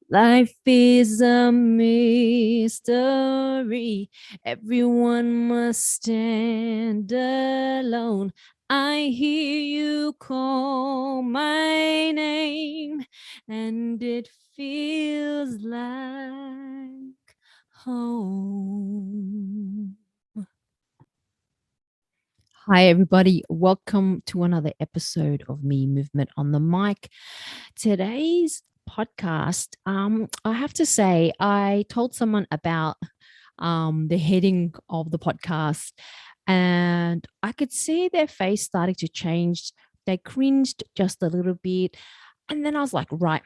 Life is a mystery. Everyone must stand alone. I hear you call my name, and it feels like home. Hi, everybody. Welcome to another episode of Me Movement on the Mic. Today's podcast, I have to say, I told someone about the heading of the podcast, and I could see their face starting to change. They cringed just a little bit. And then I was like, right,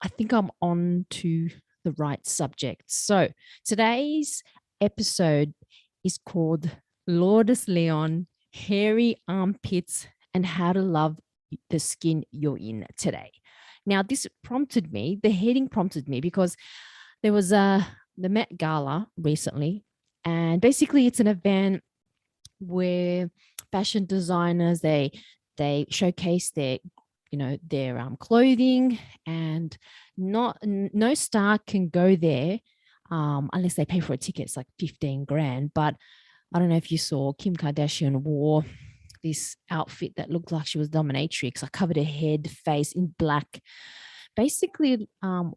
I think I'm on to the right subject. So today's episode is called Lourdes Leon, Hairy Armpits, and How to Love the Skin You're In Today. Now, this prompted me, the heading prompted me because there was the Met Gala recently, and basically it's an event where fashion designers they showcase their clothing, and no star can go there unless they pay for a ticket. It's like 15 grand. But I don't know if you saw Kim Kardashian wore this outfit that looked like she was dominatrix. I covered her head, face in black. Basically,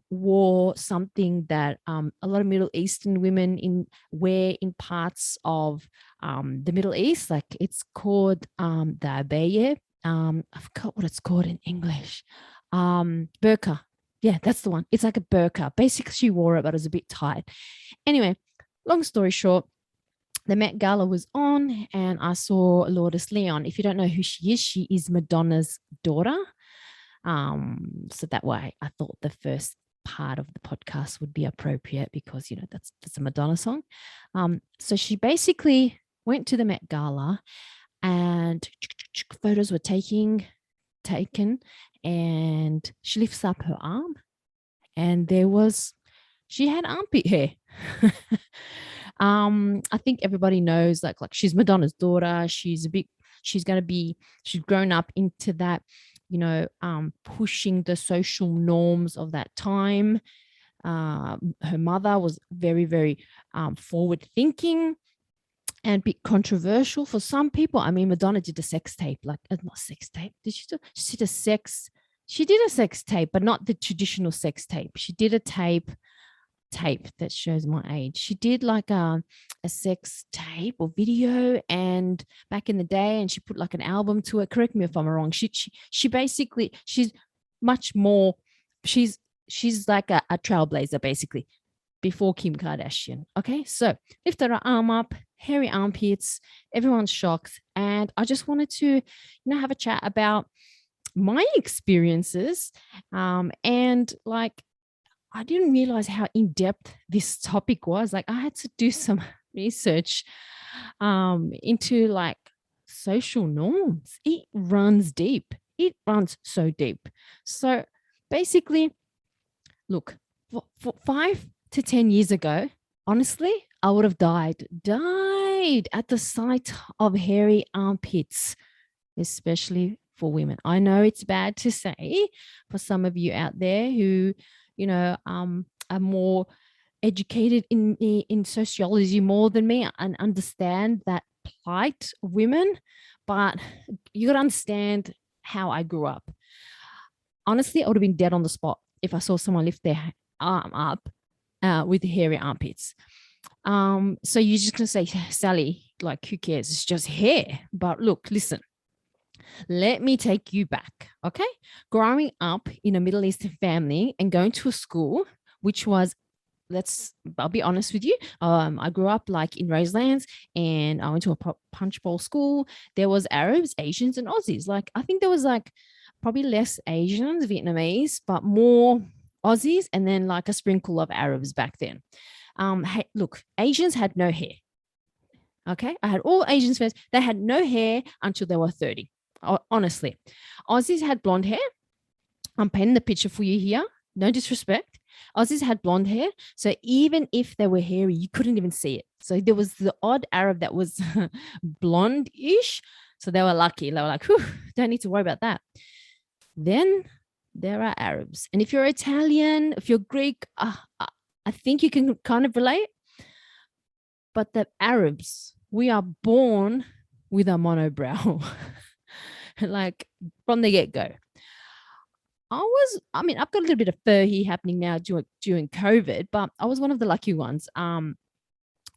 wore something that a lot of Middle Eastern women wear in parts of the Middle East. Like it's called the abaya. I forgot what it's called in English. Burqa. Yeah, that's the one. It's like a burqa. Basically, she wore it, but it was a bit tight. Anyway, long story short, the Met Gala was on, and I saw Lourdes Leon. If you don't know who she is Madonna's daughter. So that way I thought the first part of the podcast would be appropriate because, that's a Madonna song. So she basically went to the Met Gala, and photos were taken, and she lifts up her arm, and she had armpit hair. I think everybody knows like she's Madonna's daughter. She's grown up into that, pushing the social norms of that time. Her mother was very, very forward thinking and a bit controversial for some people. I mean, Madonna did a sex tape, not sex tape. She did a sex tape, but not the traditional sex tape. She did a tape that shows my age. She did like a sex tape or video, and back in the day, and she put like an album to it. Correct me if I'm wrong. She basically, she's much more, she's like a trailblazer basically before Kim Kardashian. Okay, so lifted her arm up, hairy armpits, everyone's shocked, and I just wanted to have a chat about my experiences, and like I didn't realize how in-depth this topic was. Like I had to do some research into like social norms. It runs deep. It runs so deep. So basically, look, for 5 to 10 years ago, honestly, I would have died at the sight of hairy armpits, especially for women. I know it's bad to say for some of you out there who are more educated in sociology more than me and understand that plight of women, but you got to understand how I grew up. Honestly, I would have been dead on the spot if I saw someone lift their arm up with hairy armpits. So you're just gonna say, Sally, like who cares? It's just hair. But look, listen. Let me take you back, okay? Growing up in a Middle Eastern family and going to a school, which was, I'll be honest with you. I grew up like in Roselands, and I went to a punch bowl school. There was Arabs, Asians, and Aussies. Like I think there was like probably less Asians, Vietnamese, but more Aussies, and then like a sprinkle of Arabs back then. Hey, look, Asians had no hair. Okay, I had all Asian friends. They had no hair until they were 30. Honestly, Aussies had blonde hair. I'm painting the picture for you here. No disrespect. Aussies had blonde hair. So even if they were hairy, you couldn't even see it. So there was the odd Arab that was blonde-ish. So they were lucky. They were like, whew, don't need to worry about that. Then there are Arabs. And if you're Italian, if you're Greek, I think you can kind of relate. But the Arabs, we are born with a monobrow, like from the get-go. I've got a little bit of fur here happening now during COVID, but I was one of the lucky ones.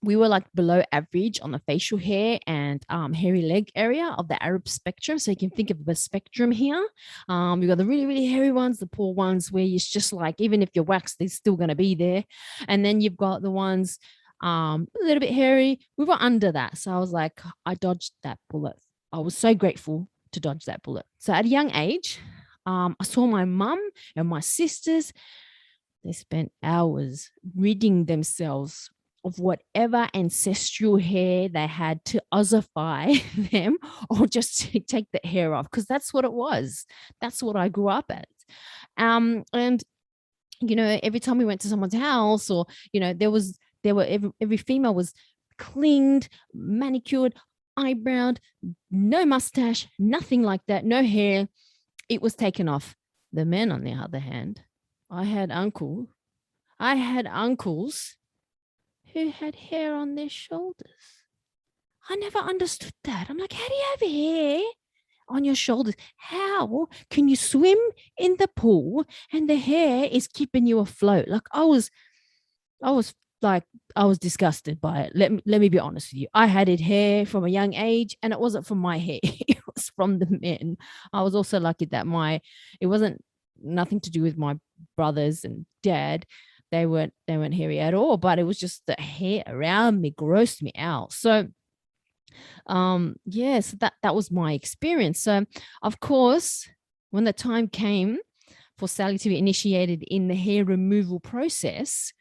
We were like below average on the facial hair and hairy leg area of the Arab spectrum. So you can think of a spectrum here. You've got the really, really hairy ones, the poor ones where it's just like, even if you're waxed, they're still going to be there. And then you've got the ones a little bit hairy. We were under that. So I was like, I dodged that bullet. I was so grateful to dodge that bullet. So at a young age, I saw my mum and my sisters. They spent hours ridding themselves of whatever ancestral hair they had to ossify them, or just to take the hair off, because that's what it was. That's what I grew up at. And every time we went to someone's house, or every female was cleaned, manicured, eyebrowed, no mustache, nothing like that, no hair. It was taken off. The men, on the other hand, I had uncles who had hair on their shoulders. I never understood that. I'm like, how do you have hair on your shoulders? How can you swim in the pool and the hair is keeping you afloat? Like I was disgusted by it. Let me be honest with you. I had hair from a young age, and it wasn't from my hair. It was from the men. I was also lucky that it wasn't nothing to do with my brothers and dad. They weren't hairy at all, but it was just the hair around me grossed me out. So so that was my experience. So of course, when the time came for Sally to be initiated in the hair removal process,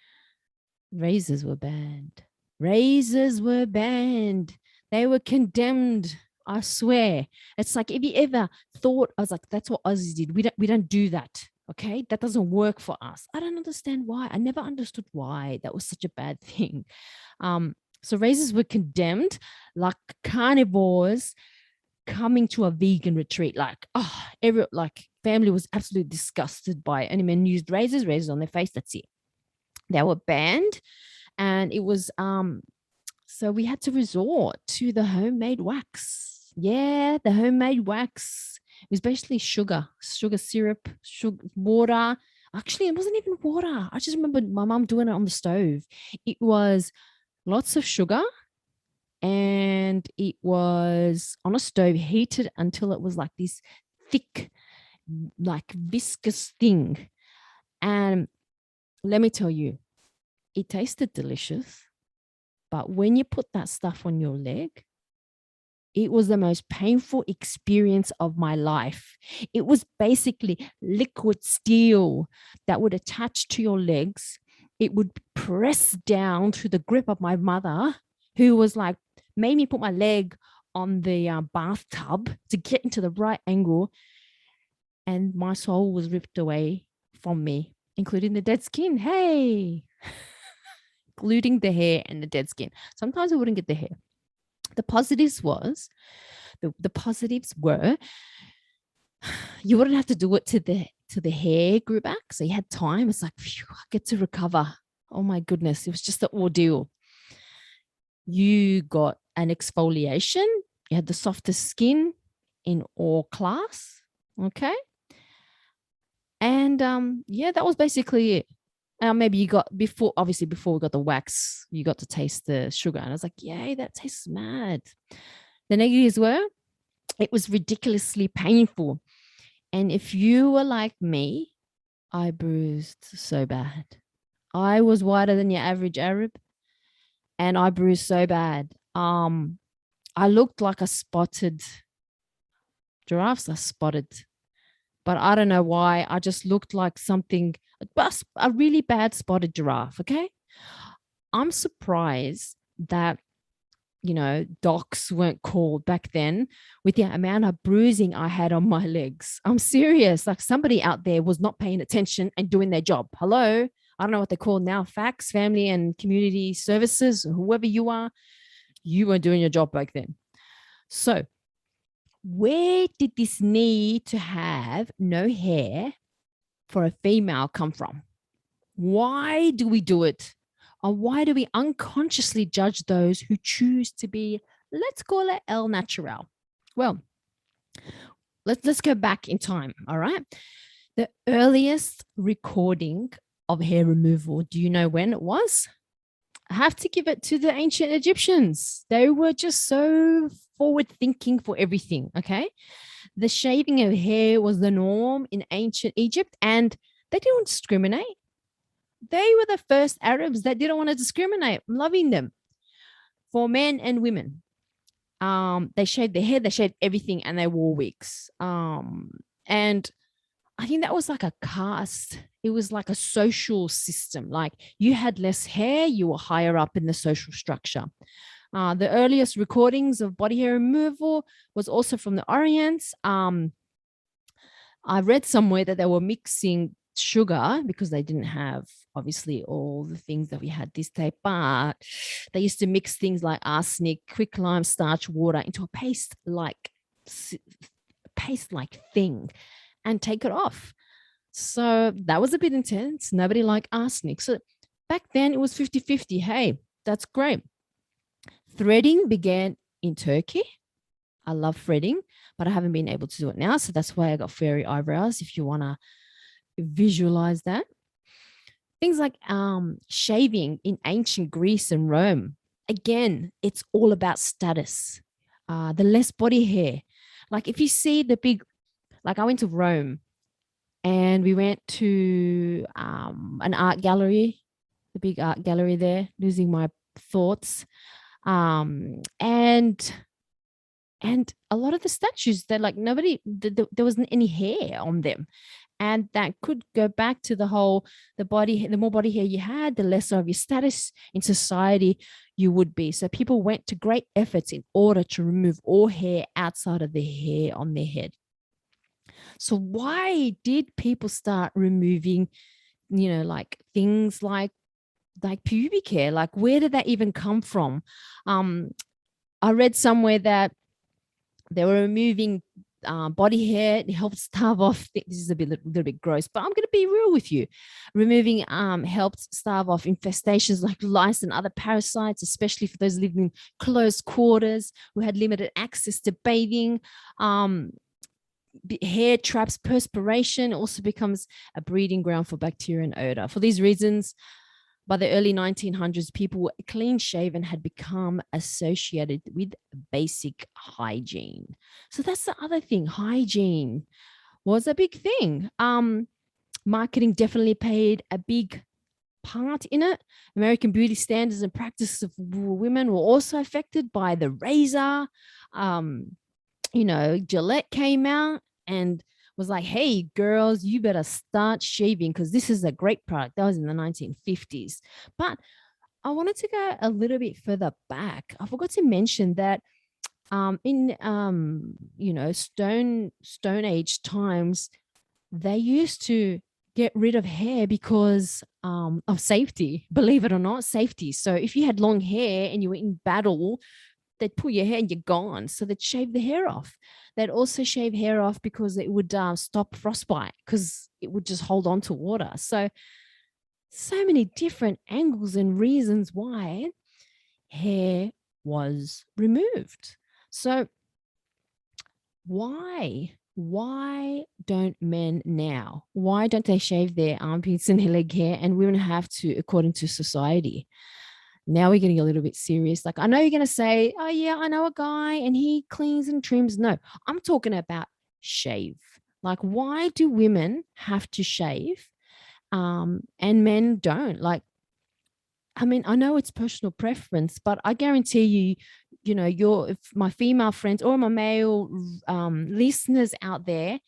razors were banned. Razors were banned. They were condemned. I swear. It's like, if you ever thought, I was like, that's what Aussies did. We don't do that. Okay, that doesn't work for us. I don't understand why. I never understood why that was such a bad thing. So razors were condemned, like carnivores coming to a vegan retreat. Like, family was absolutely disgusted by it. Any men used razors on their face. That's it. They were banned, and it was so we had to resort to the homemade wax. Yeah, the homemade wax. It was basically sugar syrup, water. Actually, it wasn't even water. I just remember my mom doing it on the stove. It was lots of sugar, and it was on a stove, heated until it was like this thick, like viscous thing. And let me tell you, it tasted delicious. But when you put that stuff on your leg, it was the most painful experience of my life. It was basically liquid steel that would attach to your legs. It would press down to the grip of my mother, who was like, made me put my leg on the bathtub to get into the right angle. And my soul was ripped away from me, including the dead skin. Hey, including the hair and the dead skin. Sometimes I wouldn't get the hair. The positives were you wouldn't have to do it to the hair grew back. So you had time. It's like, phew, I get to recover. Oh my goodness. It was just an ordeal. You got an exfoliation. You had the softest skin in all class. Okay. And that was basically it. Maybe you got before we got the wax, you got to taste the sugar. And I was like, yay, that tastes mad. The negatives were, it was ridiculously painful. And if you were like me, I bruised so bad. I was whiter than your average Arab, and I bruised so bad. I looked like a spotted giraffes are spotted, but I don't know why. I just looked like something, a really bad spotted giraffe. Okay. I'm surprised that, docs weren't called back then with the amount of bruising I had on my legs. I'm serious. Like, somebody out there was not paying attention and doing their job. Hello. I don't know what they're called now. FACS, Family and Community Services, whoever you are, you weren't doing your job back then. So where did this need to have no hair for a female come from? Why do we do it? Or why do we unconsciously judge those who choose to be, let's call it el natural? Well, let's go back in time, all right? The earliest recording of hair removal, do you know when it was? I have to give it to the ancient Egyptians. They were just so forward thinking for everything, okay? The shaving of hair was the norm in ancient Egypt, and they didn't discriminate. They were the first Arabs that didn't want to discriminate. I'm loving them. For men and women, they shaved their hair, they shaved everything, and they wore wigs. And I think that was like a caste. It was like a social system. Like you had less hair, you were higher up in the social structure. The earliest recordings of body hair removal was also from the Orient. I read somewhere that they were mixing sugar because they didn't have obviously all the things that we had this day, but they used to mix things like arsenic, quicklime, starch, water into a paste-like thing and take it off. So that was a bit intense. Nobody liked arsenic. So back then it was 50-50. Hey, that's great. Threading began in Turkey. I love threading, but I haven't been able to do it now. So that's why I got fairy eyebrows, if you want to visualize that. Things like shaving in ancient Greece and Rome. Again, it's all about status. The less body hair. Like if you see the big, like I went to Rome and we went to an art gallery, the big art gallery there, losing my thoughts. And a lot of the statues, they're like there wasn't any hair on them. And that could go back to the more body hair you had, the lesser of your status in society you would be. So people went to great efforts in order to remove all hair outside of the hair on their head. So why did people start removing, like things like pubic hair? Like where did that even come from? I read somewhere that they were removing body hair. It helps starve off. This is a little bit gross, but I'm going to be real with you. Removing helped starve off infestations like lice and other parasites, especially for those living in close quarters who had limited access to bathing. Hair traps perspiration, also becomes a breeding ground for bacteria and odor. For these reasons, by the early 1900s, people were clean shaven had become associated with basic hygiene. So that's the other thing. Hygiene was a big thing. Marketing definitely played a big part in it. American beauty standards and practices of women were also affected by the razor. Gillette came out and was like, hey, girls, you better start shaving because this is a great product. That was in the 1950s. But I wanted to go a little bit further back. I forgot to mention that in Stone Age times, they used to get rid of hair because of safety. Believe it or not, safety. So if you had long hair and you were in battle, they'd pull your hair and you're gone. So they'd shave the hair off. They'd also shave hair off because it would stop frostbite because it would just hold on to water. So many different angles and reasons why hair was removed. So why don't men now? Why don't they shave their armpits and their leg hair and women have to, according to society? Now we're getting a little bit serious. Like, I know you're going to say, oh, yeah, I know a guy and he cleans and trims. No, I'm talking about shave. Like, why do women have to shave and men don't? Like, I mean, I know it's personal preference, but I guarantee you, if my female friends or my male listeners out there,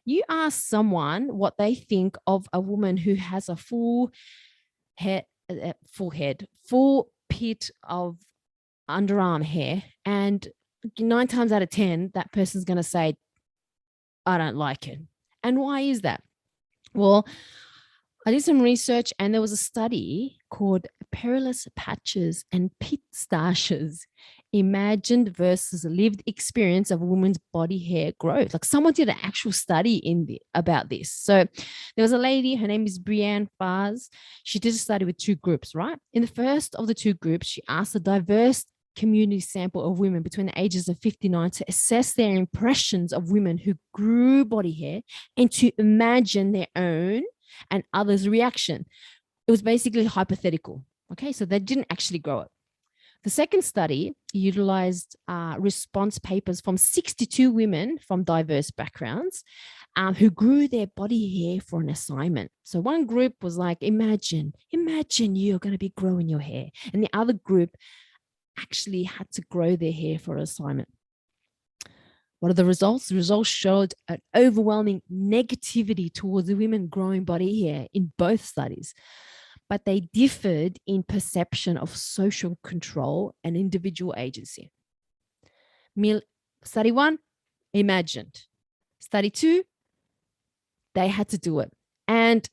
you ask someone what they think of a woman who has a full pit of underarm hair, and 9 times out of 10 that person's going to say, I don't like it. And why is that? Well, I did some research and there was a study called Perilous Patches and Pit Stashes imagined versus lived experience of a woman's body hair growth. Like someone did an actual study about this. So there was a lady, her name is Brianne Fars. She did a study with two groups, right? In the first of the two groups, she asked a diverse community sample of women between the ages of 59 to assess their impressions of women who grew body hair and to imagine their own and others' reaction. It was basically hypothetical. Okay, so they didn't actually grow it. The second study utilized response papers from 62 women from diverse backgrounds who grew their body hair for an assignment. So one group was like, imagine you're going to be growing your hair. And the other group actually had to grow their hair for an assignment. What are the results? The results showed an overwhelming negativity towards the women growing body hair in both studies, but they differed in perception of social control and individual agency. Study 1, imagined. Study 2, they had to do it. And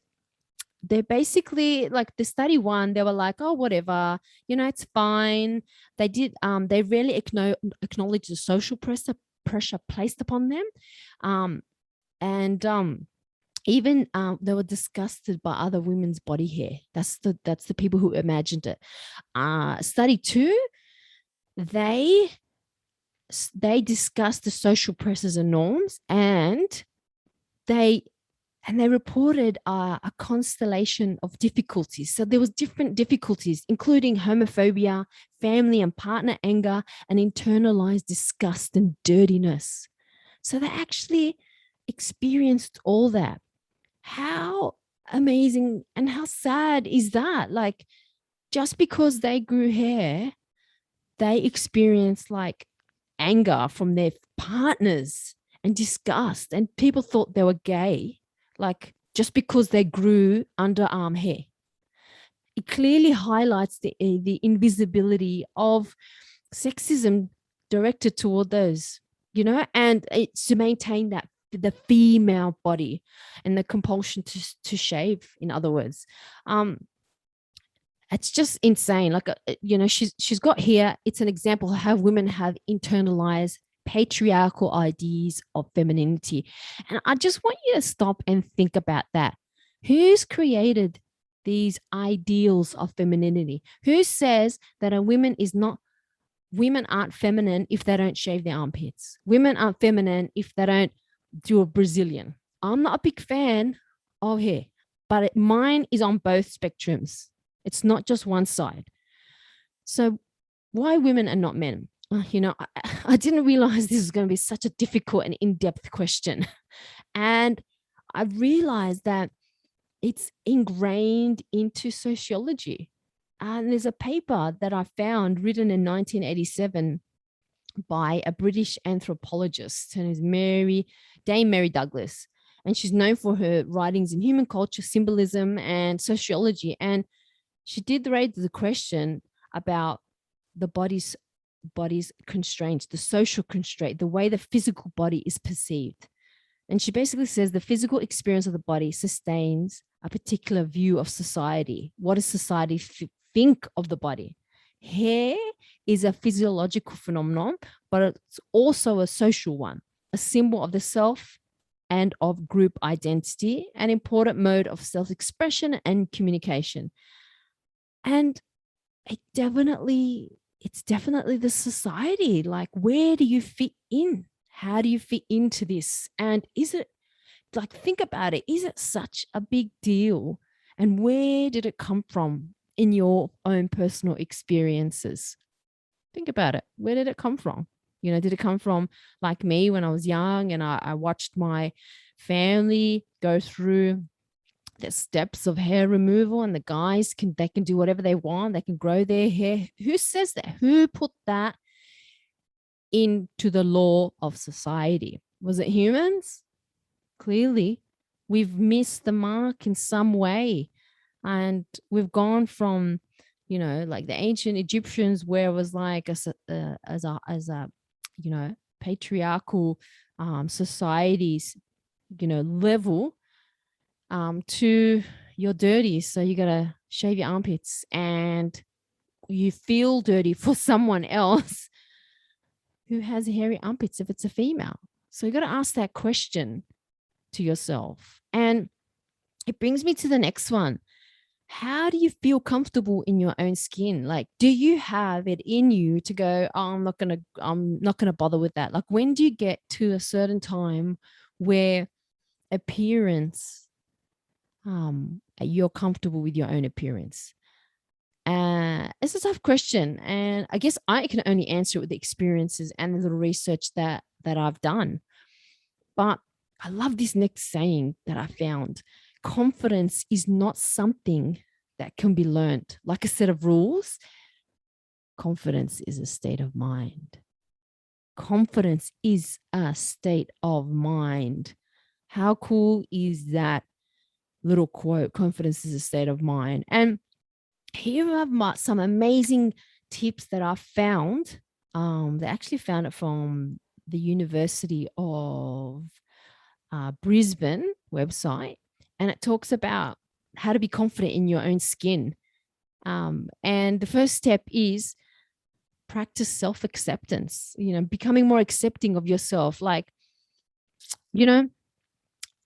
they basically, like the study 1, they were like, oh, whatever, it's fine. They did, they rarely acknowledge the social pressure placed upon them. Even they were disgusted by other women's body hair. That's the people who imagined it. Study 2, they discussed the social pressures and norms, and they reported a constellation of difficulties. So there was different difficulties, including homophobia, family and partner anger, and internalized disgust and dirtiness. So they actually experienced all that. How amazing and how sad is that? Like, just because they grew hair, they experienced like anger from their partners and disgust, and people thought they were gay, like just because they grew underarm hair. It clearly highlights the invisibility of sexism directed toward those, and it's to maintain that the female body and the compulsion to shave, in other words. It's just insane. Like, she's got here, it's an example of how women have internalized patriarchal ideas of femininity. And I just want you to stop and think about that. Who's created these ideals of femininity? Who says that women aren't feminine if they don't shave their armpits? Women aren't feminine if they don't do a Brazilian. I'm not a big fan of hair, but mine is on both spectrums. It's not just one side. So why women and not men? I didn't realize this was going to be such a difficult and in-depth question. And I realized that it's ingrained into sociology. And there's a paper that I found written in 1987 by a British anthropologist. Her name is Dame Mary Douglas. And she's known for her writings in human culture, symbolism, and sociology. And she did raise the question about the body's constraints, the social constraint, the way the physical body is perceived. And she basically says the physical experience of the body sustains a particular view of society. What does society think of the body? Hair is a physiological phenomenon, but it's also a social one, a symbol of the self and of group identity, an important mode of self-expression and communication. And it's definitely the society. Like, where do you fit in? How do you fit into this? And is it, like, think about it, is it such a big deal? And where did it come from in your own personal experiences? Think about it. Where did it come from? Did it come from, like me, when I was young and I watched my family go through the steps of hair removal, and the guys can do whatever they want, they can grow their hair? Who says that? Who put that into the law of society? Was it humans? Clearly we've missed the mark in some way, and we've gone from like the ancient Egyptians, where it was like as a patriarchal societies level, to you're dirty, so you gotta shave your armpits, and you feel dirty for someone else who has hairy armpits if it's a female? So you got to ask that question to yourself. And it brings me to the next one. How do you feel comfortable in your own skin? Like, do you have it in you to go, oh, I'm not gonna bother with that? Like, when do you get to a certain time where appearance, you're comfortable with your own appearance? It's a tough question, and I guess I can only answer it with the experiences and the little research that I've done. But I love this next saying that I found. Confidence is not something that can be learned like a set of rules. Confidence is a state of mind. Confidence is a state of mind. How cool is that little quote? Confidence is a state of mind. And here are some amazing tips that I found. They actually found it from the University of Brisbane website, and it talks about how to be confident in your own skin. And the first step is practice self-acceptance, becoming more accepting of yourself. Like,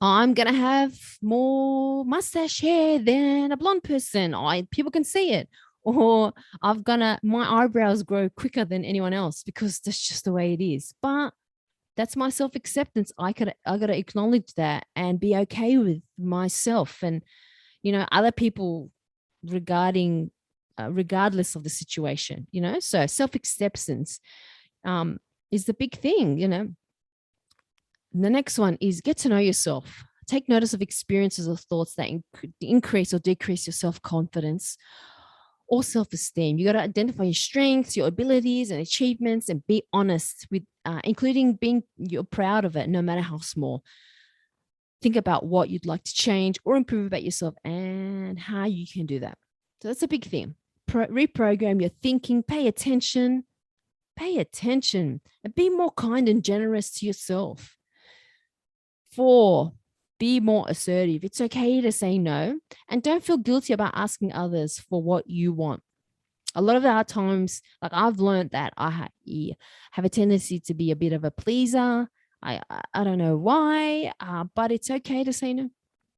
I'm going to have more mustache hair than a blonde person. People can see it. Or my eyebrows grow quicker than anyone else because that's just the way it is. But that's my self-acceptance. I got to acknowledge that and be okay with myself and, other people regardless of the situation, so self-acceptance is the big thing. The next one is get to know yourself. Take notice of experiences or thoughts that increase or decrease your self-confidence or self-esteem. You got to identify your strengths, your abilities and achievements, and be honest with, including you're proud of it, no matter how small. Think about what you'd like to change or improve about yourself and how you can do that. So that's a big thing. Reprogram your thinking, pay attention, and be more kind and generous to yourself. 4, be more assertive. It's okay to say no, and don't feel guilty about asking others for what you want. A lot of our times, like I've learned that I have a tendency to be a bit of a pleaser. I don't know why, but it's okay to say no.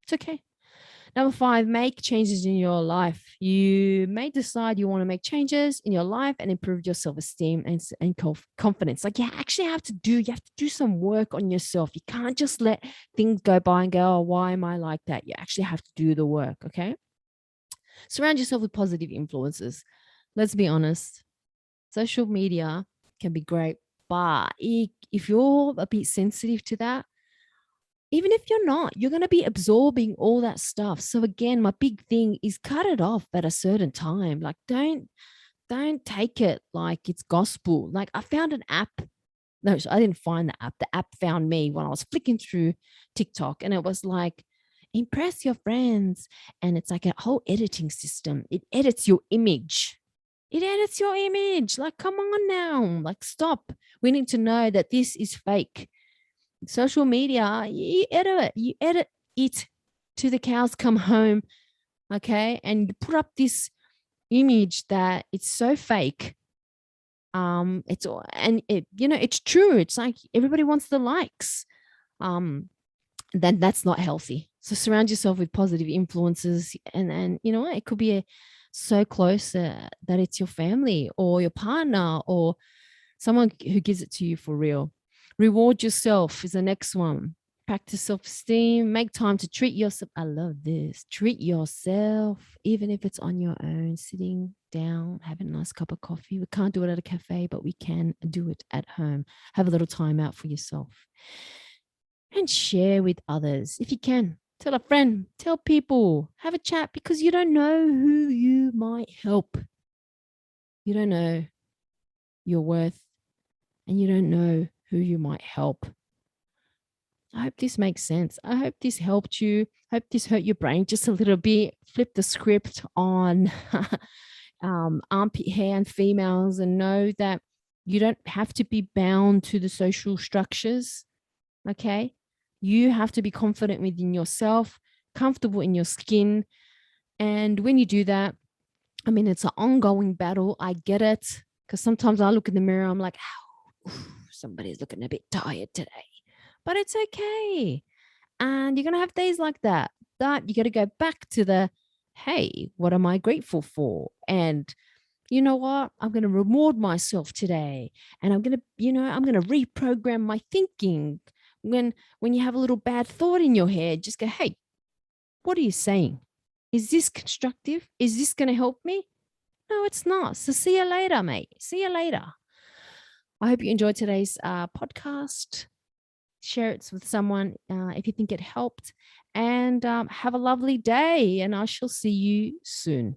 It's okay. Number 5, make changes in your life. You may decide you want to make changes in your life and improve your self-esteem and confidence. Like you have to do some work on yourself. You can't just let things go by and go, oh, why am I like that? You actually have to do the work, okay? Surround yourself with positive influences. Let's be honest. Social media can be great, but if you're a bit sensitive to that, even if you're not, you're going to be absorbing all that stuff. So again, my big thing is cut it off at a certain time. Like don't take it like it's gospel. Like I found an app. No, I didn't find the app. The app found me when I was flicking through TikTok, and it was like, impress your friends. And it's like a whole editing system. It edits your image. Like, come on now. Like, stop. We need to know that this is fake. Social media, you edit it to the cows come home, okay? And you put up this image that it's so fake. It's true. It's like everybody wants the likes. Then that's not healthy. So surround yourself with positive influences, and it could be so close that it's your family or your partner or someone who gives it to you for real. Reward yourself is the next one. Practice self-esteem. Make time to treat yourself. I love this. Treat yourself, even if it's on your own, sitting down, having a nice cup of coffee. We can't do it at a cafe, but we can do it at home. Have a little time out for yourself. And share with others if you can. Tell a friend, tell people, have a chat, because you don't know who you might help. You don't know your worth, and you don't know who you might help. I hope this makes sense. I hope this helped you. I hope this hurt your brain just a little bit. Flip the script on armpit hair and females, and know that you don't have to be bound to the social structures. Okay. You have to be confident within yourself, comfortable in your skin. And when you do that, I mean, it's an ongoing battle. I get it. Because sometimes I look in the mirror, I'm like, how somebody's looking a bit tired today, but it's okay. And you're going to have days like that. That you got to go back to the, hey, what am I grateful for? And you know what? I'm going to reward myself today. And I'm going to, I'm going to reprogram my thinking. When you have a little bad thought in your head, just go, hey, what are you saying? Is this constructive? Is this going to help me? No, it's not. So see you later, mate. See you later. I hope you enjoyed today's podcast. Share it with someone if you think it helped. And have a lovely day. And I shall see you soon.